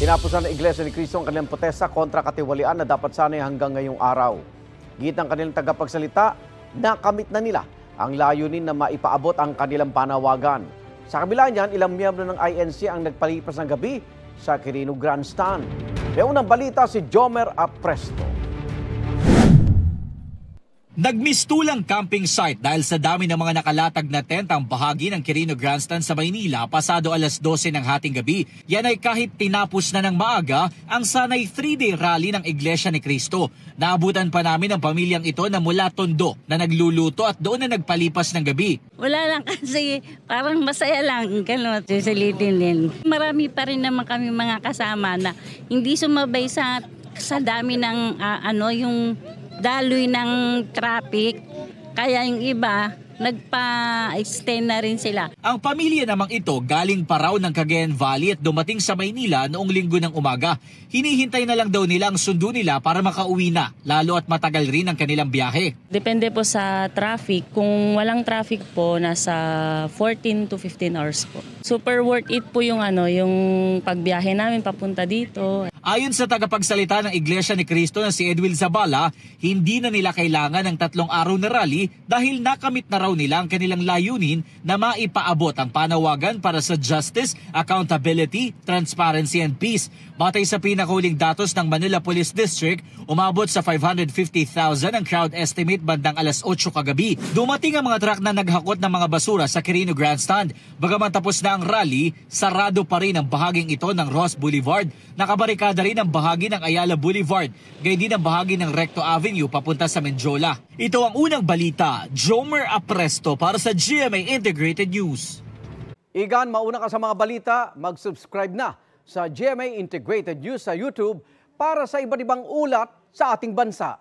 Tinapusan ng Iglesia ni Cristo ang kanilang protesta kontra katiwalian na dapat sanay hanggang ngayong araw. Git ng kanilang tagapagsalita, nakamit na nila ang layunin na maipaabot ang kanilang panawagan. Sa kabila niyan, ilang miyembro ng INC ang nagpalipas ng gabi sa Quirino Grandstand. May unang balita si Jomer Apresto. Nagmistulang camping site dahil sa dami ng mga nakalatag na tent ang bahagi ng Quirino Grandstand sa Maynila pasado alas 12 ng hating gabi. Yan ay kahit tinapos na ng maaga ang sanay 3-day rally ng Iglesia ni Cristo. Naabutan pa namin ang pamilyang ito na mula Tondo na nagluluto at doon na nagpalipas ng gabi. Wala lang kasi parang masaya lang, gano'n, sisilitin din. Marami pa rin naman kami mga kasama na hindi sumabay sa dami ng yung daloy ng traffic, kaya yung iba nagpa-extend na rin sila. Ang pamilya namang ito galing pa raw ng Cagayan Valley at dumating sa Maynila noong linggo ng umaga. Hinihintay na lang daw nila ang sundo nila para makauwi na, lalo at matagal rin ang kanilang biyahe. Depende po sa traffic. Kung walang traffic po, nasa 14 to 15 hours po. Super worth it po yung pagbiyahe namin papunta dito. Ayon sa tagapagsalita ng Iglesia ni Cristo na si Edwin Zabala, hindi na nila kailangan ng 3 araw na rally dahil nakamit na raw nila ang kanilang layunin na maipaabot ang panawagan para sa justice, accountability, transparency and peace. Batay sa pinakahuling datos ng Manila Police District, umabot sa 550,000 ang crowd estimate bandang alas 8 kagabi. Dumating ang mga truck na naghakot ng mga basura sa Quirino Grandstand. Bagaman tapos na ang rally, sarado pa rin ang bahaging ito ng Ross Boulevard. Nakabarikada rin ang bahagi ng Ayala Boulevard, gayon din ang bahagi ng Recto Avenue papunta sa Menjola. Ito ang unang balita. Jomer Apresto para sa GMA Integrated News. Igan, mauna ka sa mga balita, mag-subscribe na sa GMA Integrated News sa YouTube para sa iba't ibang ulat sa ating bansa.